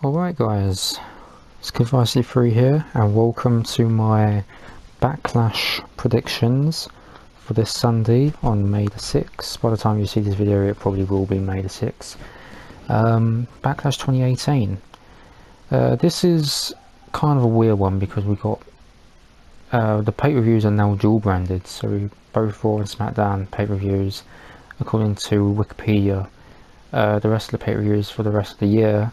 Alright guys, it's Kid53 here and welcome to my Backlash predictions for this Sunday on May the 6th. By the time you see this video it probably will be May the 6th. Backlash 2018. This is kind of a weird one because we got the pay-per-views are now dual branded, so both Raw and SmackDown pay-per-views, according to Wikipedia, the rest of the pay-per-views for the rest of the year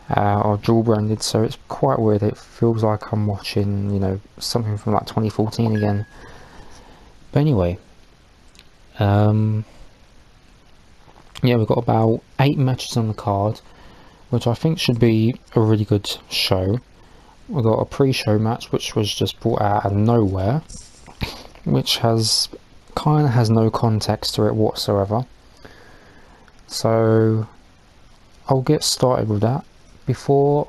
are dual branded, so it's quite weird. It feels like I'm watching, you know, something from like 2014 again. But anyway, yeah, we've got about 8 matches on the card, which I think should be a really good show. We've got a pre-show match which was just brought out of nowhere, which has no context to it whatsoever. So I'll get started with that. Before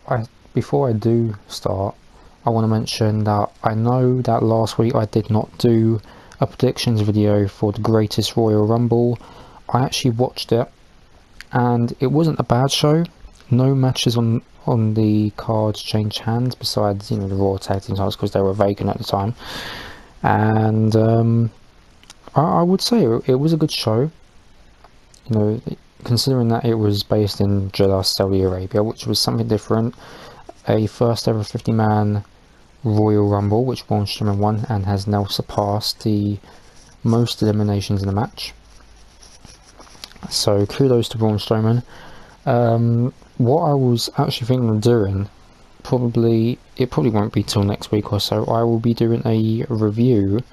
I do start, I want to mention that I know that last week I did not do a predictions video for the Greatest Royal Rumble. I actually watched it and it wasn't a bad show. No matches on the cards changed hands besides, you know, the Raw tag team titles because they were vacant at the time. And I would say it was a good show. You know, considering that it was based in Jeddah, Saudi Arabia, which was something different. A first ever 50-man Royal Rumble, which Braun Strowman won and has now surpassed the most eliminations in a match. So kudos to Braun Strowman. What I was actually thinking of doing, it probably won't be till next week or so, I will be doing a review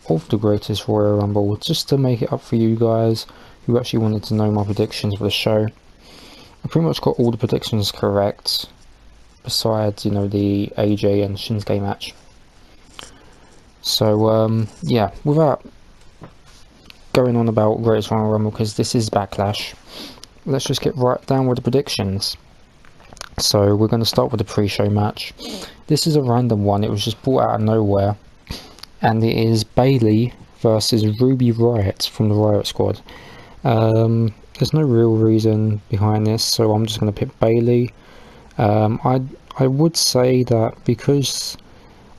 of the Greatest Royal Rumble just to make it up for you guys who actually wanted to know my predictions for the show. I pretty much got all the predictions correct, besides, you know, the AJ and Shinsuke match. So yeah, without going on about Greatest Royal Rumble, because this is Backlash, let's just get right down with the predictions. So we're going to start with the pre-show match. This is a random one, it was just brought out of nowhere, and it is Bayley versus Riott from the Riott Squad. There's no real reason behind this, so I'm just going to pick Bayley. I would say that because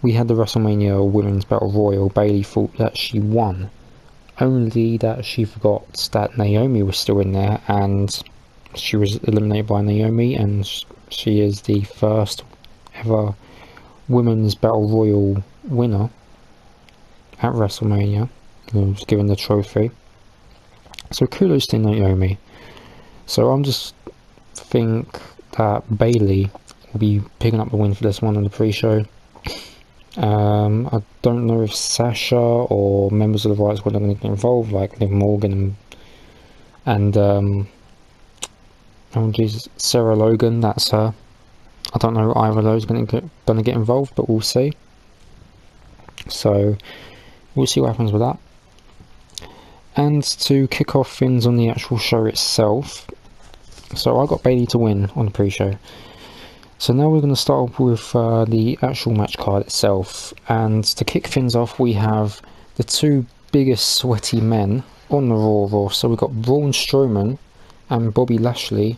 we had the WrestleMania Women's Battle Royal, Bayley thought that she won, only that she forgot that Naomi was still in there, and she was eliminated by Naomi, and she is the first ever Women's Battle Royal winner at WrestleMania, who was given the trophy. So kudos to Naomi. So I'm just think that Bayley will be picking up the win for this one on the pre-show. I don't know if Sasha or members of the Riott Squad are going to get involved, like Liv Morgan and oh Jesus, Sarah Logan. That's her. I don't know if either of those are going to get involved, but we'll see. So we'll see what happens with that. And to kick off things on the actual show itself, so I got Bayley to win on the pre-show. So now we're going to start off with the actual match card itself, and to kick things off we have the two biggest sweaty men on the Raw. So we've got Braun Strowman and Bobby Lashley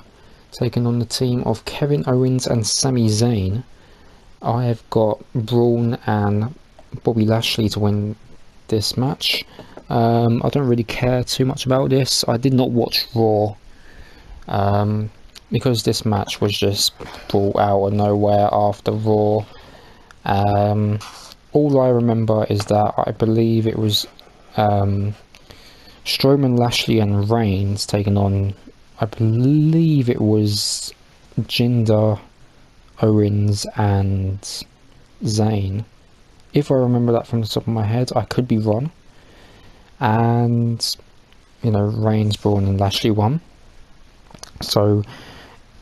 taking on the team of Kevin Owens and Sami Zayn. I have got Braun and Bobby Lashley to win this match. I don't really care too much about this. I did not watch Raw because this match was just brought out of nowhere after Raw. All I remember is that I believe it was Strowman, Lashley and Reigns taking on, I believe it was Jinder, Owens and Zayn. If I remember that from the top of my head, I could be wrong. And, you know, Reigns, Braun and Lashley won. So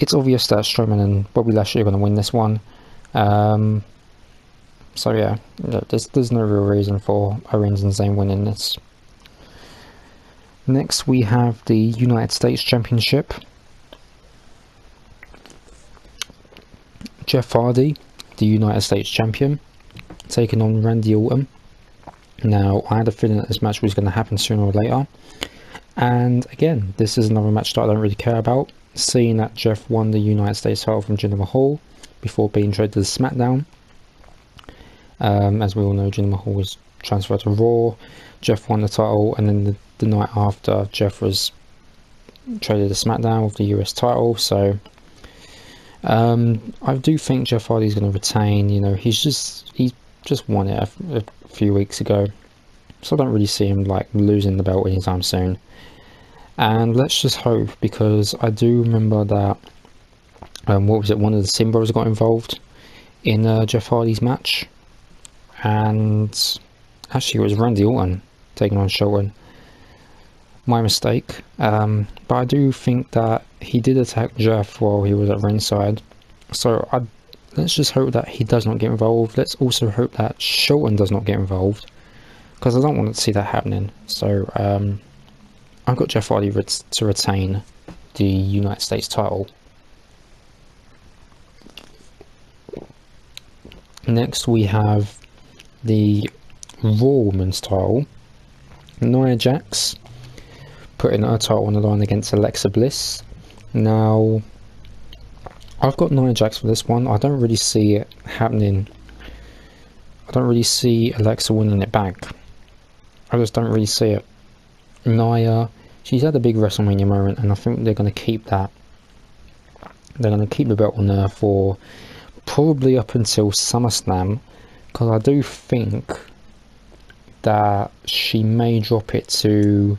it's obvious that Strowman and Bobby Lashley are going to win this one. So yeah, there's no real reason for Owens and Zayn winning this. Next we have the United States Championship. Jeff Hardy, the United States Champion, taking on Randy Orton. Now, I had a feeling that this match was going to happen sooner or later, and again, this is another match that I don't really care about. seeing that Jeff won the United States title from Jinder Mahal before being traded to SmackDown. As we all know, Jinder Mahal was transferred to Raw. Jeff won the title, and then the night after, Jeff was traded to SmackDown with the US title. So I do think Jeff Hardy's going to retain. You know, he just won it a few weeks ago, so I don't really see him like losing the belt anytime soon. And let's just hope, because I do remember that what was it? One of the Sin Brothers got involved in Jeff Hardy's match, and actually it was Randy Orton taking on Shelton. My mistake. But I do think that he did attack Jeff while he was at ringside. So let's just hope that he does not get involved. Let's also hope that Shelton does not get involved, because I don't want to see that happening. So I've got Jeff Hardy to retain the United States title. Next we have the Raw Women's title. Nia Jax putting her title on the line against Alexa Bliss. Now, I've got Nia Jax for this one. I don't really see it happening. I don't really see Alexa winning it back. I just don't really see it. Nia, she's had a big WrestleMania moment, and I think they're going to keep that. They're going to keep the belt on her for probably up until SummerSlam, because I do think that she may drop it to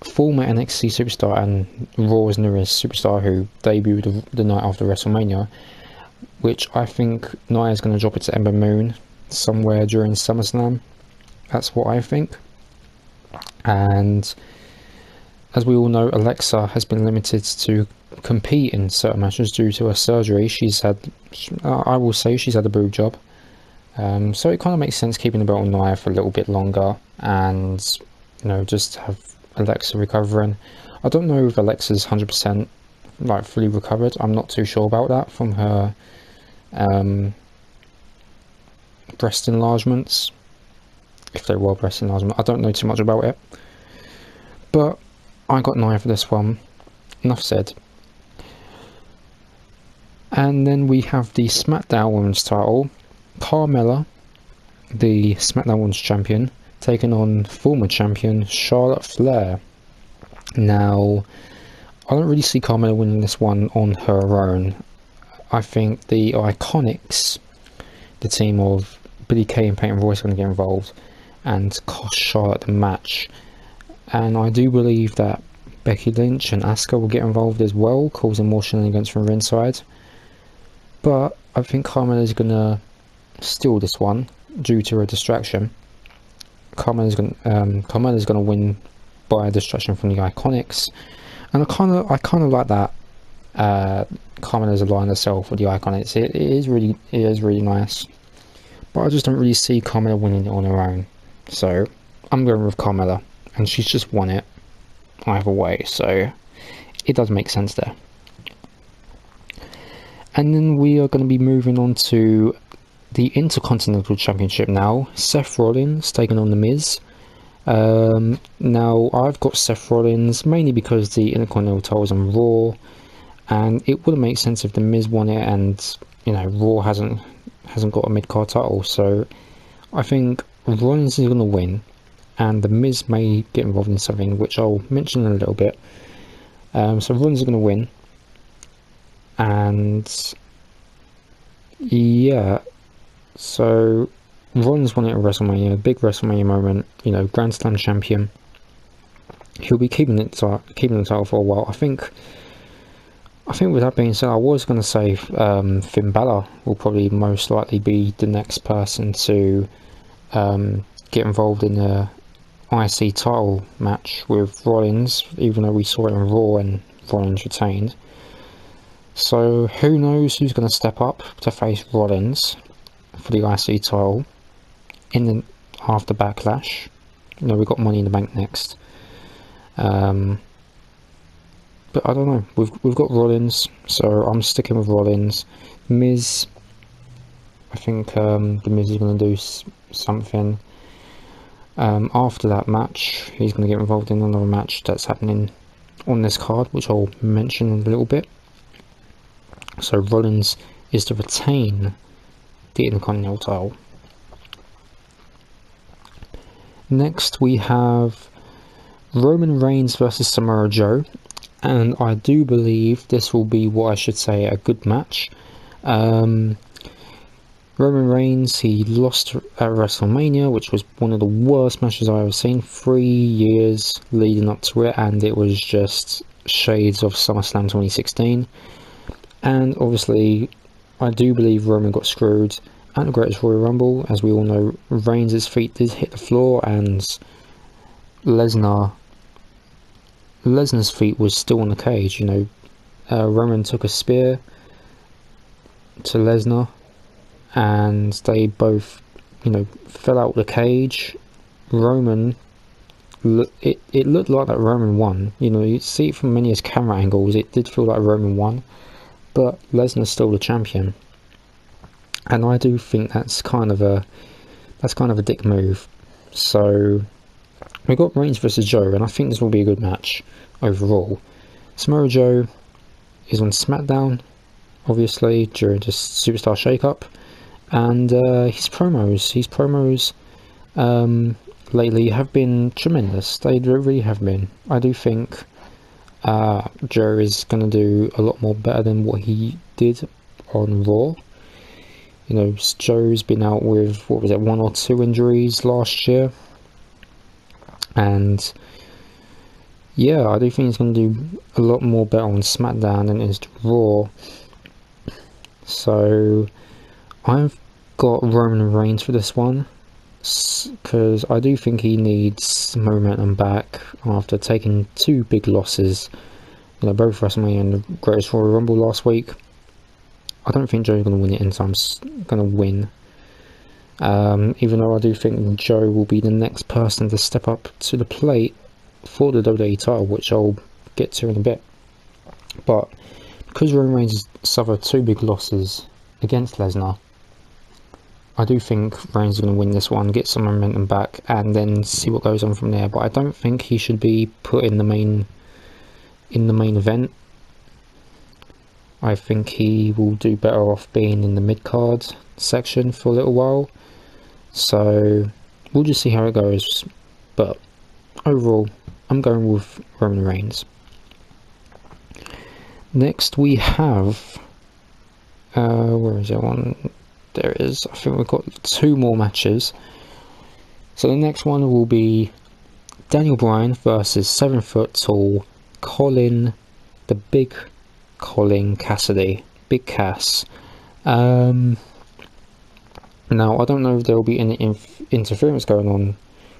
former NXT superstar and Raw's newest superstar, who debuted the night after WrestleMania, which I think Nia's going to drop it to Ember Moon somewhere during SummerSlam. That's what I think. And as we all know, Alexa has been limited to compete in certain matches due to her surgery. I will say she's had a boob job. So it kind of makes sense keeping the belt on Nia for a little bit longer, and just have Alexa recovering. I don't know if Alexa's 100% like fully recovered. I'm not too sure about that from her breast enlargements, if they were breast enlargements. I don't know too much about it, but I got Nia for this one. Enough said. And then we have the SmackDown Women's title. Carmella, the SmackDown Women's Champion, taking on former champion Charlotte Flair. Now, I don't really see Carmella winning this one on her own. I think the Iconics, the team of Billie Kay and Peyton Royce, are going to get involved and cost Charlotte the match. And I do believe that Becky Lynch and Asuka will get involved as well, causing more shenanigans from ringside. But I think Carmella is going to steal this one due to a distraction. Carmella's going to win by a distraction from the Iconics, and I kind of like that. Carmella's aligned herself with the Iconics. It is really nice, but I just don't really see Carmella winning it on her own. So I'm going with Carmella, and she's just won it either way, so it does make sense there. And then we are going to be moving on to the Intercontinental Championship now. Seth Rollins taking on The Miz. Now, I've got Seth Rollins mainly because the Intercontinental title is on Raw, and it wouldn't make sense if The Miz won it and Raw hasn't got a mid-card title. So I think Rollins is going to win, and The Miz may get involved in something which I'll mention in a little bit. So Rollins is going to win, and yeah. So Rollins won it at WrestleMania, a big WrestleMania moment, Grand Slam champion. He'll be keeping the title for a while. I think with that being said, I was going to say Finn Balor will probably most likely be the next person to get involved in the IC title match with Rollins, even though we saw it on Raw and Rollins retained. So who knows who's going to step up to face Rollins for the IC title after Backlash. We've got Money in the Bank next. But I don't know. We've got Rollins, so I'm sticking with Rollins. Miz, I think the Miz is going to do something. After that match, he's going to get involved in another match that's happening on this card, which I'll mention in a little bit. So Rollins is to retain the Intercontinental title. Next we have Roman Reigns versus Samoa Joe, and I do believe this will be what I should say a good match. Roman Reigns, he lost at WrestleMania, which was one of the worst matches I've ever seen. 3 years leading up to it, and it was just shades of SummerSlam 2016. And obviously, I do believe Roman got screwed at the Greatest Royal Rumble. As we all know, Reigns' feet did hit the floor, and Lesnar's feet was still on the cage. Roman took a spear to Lesnar, and they both, fell out of the cage. Roman, it looked like that Roman won. You see it from many as camera angles. It did feel like Roman won, but Lesnar's still the champion, and I do think that's kind of a dick move. So we got Reigns versus Joe, and I think this will be a good match overall. Samoa Joe is on SmackDown, obviously, during this Superstar Shake-Up, and his promos lately have been tremendous. They really have been. I do think Joe is going to do a lot more better than what he did on Raw. Joe's been out with, 1 or 2 injuries last year, and yeah, I do think he's going to do a lot more better on SmackDown than it is Raw. So I've got Roman Reigns for this one, because I do think he needs momentum back after taking 2 big losses, both WrestleMania and the Greatest Royal Rumble last week. I don't think Joe's going to win it anytime going to win. Even though I do think Joe will be the next person to step up to the plate for the WWE title, which I'll get to in a bit. But because Roman Reigns has suffered 2 big losses against Lesnar, I do think Reigns is going to win this one, get some momentum back, and then see what goes on from there. But I don't think he should be put in the main event. I think he will do better off being in the mid-card section for a little while. So we'll just see how it goes. But overall, I'm going with Roman Reigns. Next we have... where is that one? There it is. I think we've got 2 more matches. So the next one will be Daniel Bryan versus 7-foot-tall Colin, the Big Colin Cassidy, Big Cass. Now I don't know if there will be any interference going on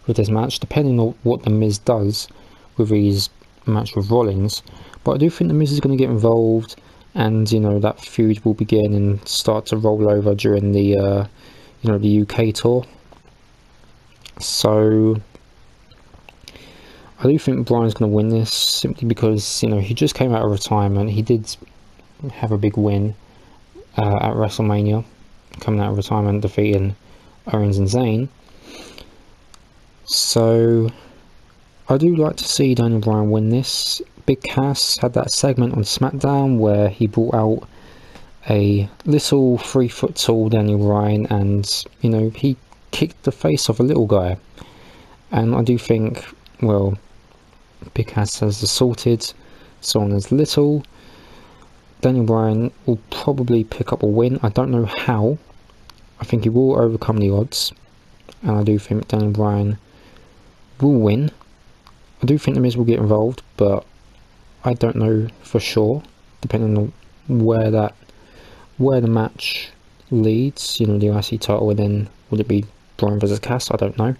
with this match, depending on what the Miz does with his match with Rollins. But I do think the Miz is going to get involved, and that feud will begin and start to roll over during the the UK tour. So I do think Bryan's going to win this, simply because he just came out of retirement. He did have a big win at WrestleMania, coming out of retirement, defeating Owens and Zayn. So I do like to see Daniel Bryan win this. Big Cass had that segment on SmackDown where he brought out a little 3-foot-tall Daniel Bryan, and he kicked the face off a little guy. And I do think, well, Big Cass has assaulted someone as little. Daniel Bryan will probably pick up a win. I don't know how. I think he will overcome the odds, and I do think Daniel Bryan will win. I do think the Miz will get involved, but I don't know for sure, depending on where the match leads. The IC title, and then would it be Bryan versus Cass? I don't know.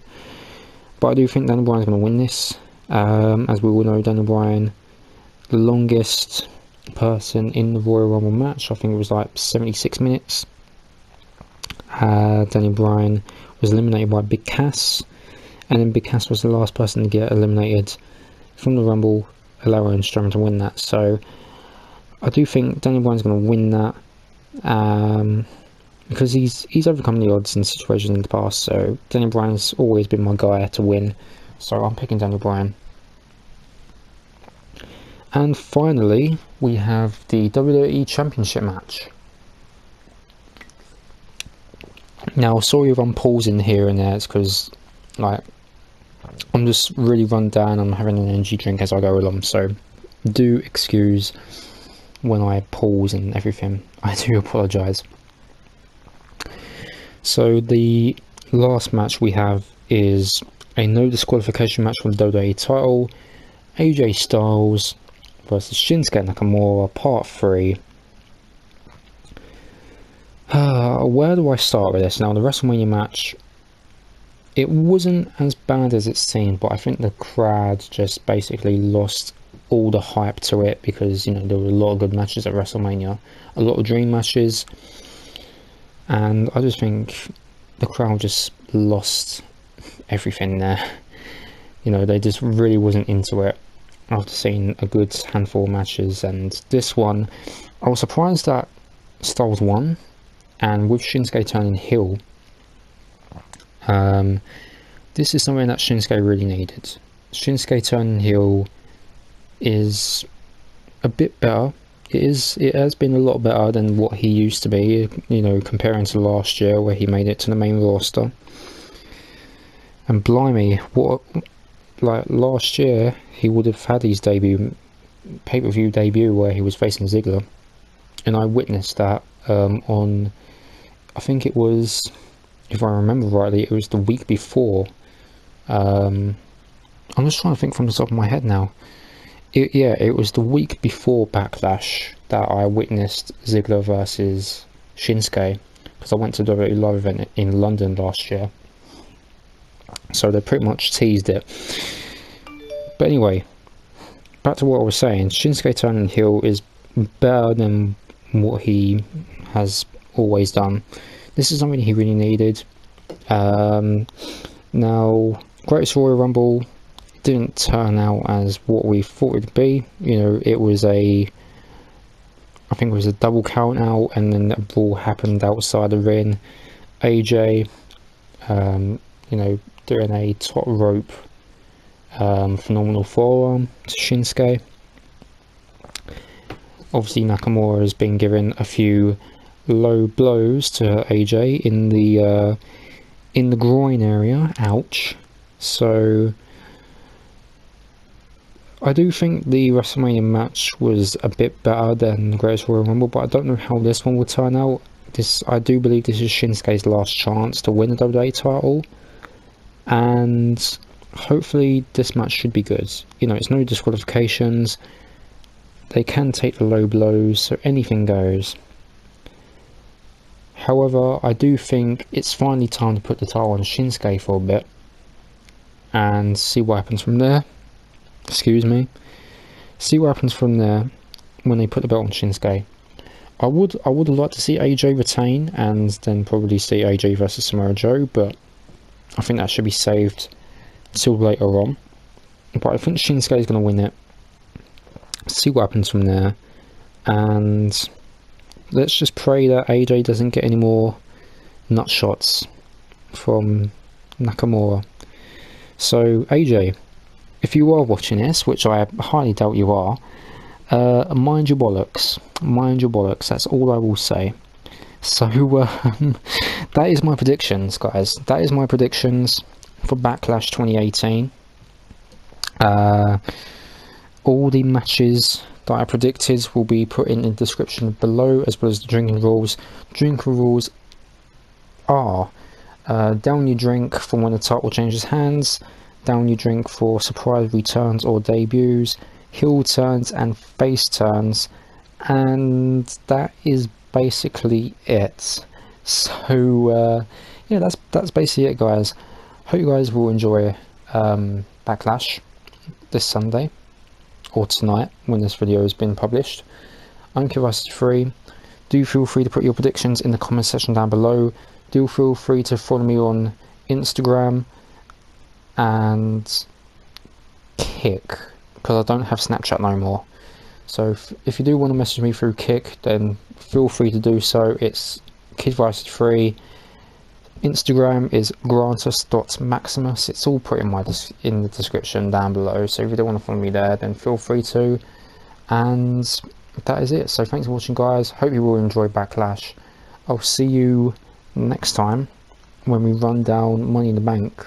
But I do think Daniel Bryan's going to win this. As we all know, Daniel Bryan, the longest person in the Royal Rumble match, I think it was like 76 minutes. Daniel Bryan was eliminated by Big Cass, and then Big Cass was the last person to get eliminated from the Rumble, allowing Strowman to win that. So I do think Daniel Bryan's going to win that, because he's overcome the odds in situations in the past. So Daniel Bryan's always been my guy to win, so I'm picking Daniel Bryan. And finally, we have the WWE Championship match. Now, sorry if I'm pausing here and there, it's because, like, I'm just really run down, I'm having an energy drink as I go along, so do excuse when I pause and everything, I do apologise. So the last match we have is a no disqualification match for the WWE title, AJ Styles versus Shinsuke Nakamura, part 3. Where do I start with this? Now, the WrestleMania match, it wasn't as bad as it seemed, but I think the crowd just basically lost all the hype to it because, you know, there were a lot of good matches at WrestleMania, a lot of dream matches, and I just think the crowd just lost everything there. You know, they just really wasn't into it after seeing a good handful of matches, and this one, I was surprised that Styles won, and with Shinsuke turning heel, this is something that Shinsuke really needed. Shinsuke turning heel is a bit better. It has been a lot better than what he used to be, you know, comparing to last year where he made it to the main roster. And blimey, what, like last year he would have had his pay-per-view debut where he was facing Ziggler, and I witnessed that on, I think it was, if I remember rightly, it was the week before. I'm just trying to think from the top of my head now. It was the week before Backlash that I witnessed Ziggler versus Shinsuke, because I went to the WWE live event in London last year. So they pretty much teased it. But anyway, back to what I was saying. Shinsuke turning heel is better than what he has always done. This is something he really needed. Now, Greatest Royal Rumble didn't turn out as what we thought it would be. You know, it was I think it was a double count out, and then that brawl happened outside the ring. AJ, you know, doing a top rope phenomenal forearm to Shinsuke. Obviously, Nakamura has been given a few low blows to AJ in the groin area. Ouch. So I do think the WrestleMania match was a bit better than the Greatest Royal Rumble, but I don't know how this one will turn out. I do believe this is Shinsuke's last chance to win the WWE title, and hopefully this match should be good. You know, it's no disqualifications, they can take the low blows, so anything goes. However, I do think it's finally time to put the title on Shinsuke for a bit and see what happens from there. Excuse me. See what happens from there when they put the belt on Shinsuke. I would have liked to see AJ retain and then probably see AJ versus Samoa Joe, but I think that should be saved till later on. But I think Shinsuke is going to win it. See what happens from there, and let's just pray that AJ doesn't get any more nut shots from Nakamura. So AJ, if you are watching this, which I highly doubt you are, mind your bollocks. Mind your bollocks. That's all I will say. So that is my predictions, guys. That is my predictions for Backlash 2018. All the matches that I predicted will be put in the description below, as well as the drinking rules. Drinking rules are down your drink for when the title changes hands, down your drink for surprise returns or debuts, heel turns and face turns, and that is basically it. So yeah, that's basically it, guys. Hope you guys will enjoy Backlash this Sunday, or tonight when this video has been published. I'm Curiosity3. Do feel free to put your predictions in the comment section down below. Do feel free to follow me on Instagram and Kick, because I don't have Snapchat no more. So if you do want to message me through Kick, then feel free to do so. It's Kidvice3. Instagram is grantus.maximus. It's all put in the description down below, so if you don't want to follow me there, then feel free to. And that is it. So thanks for watching, guys. Hope you will enjoy Backlash. I'll see you next time when we run down Money in the Bank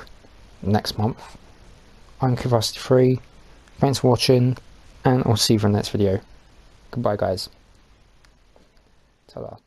next month. I'm Kivasti3. Thanks for watching, and I'll see you for the next video. Goodbye, guys. Ta-da.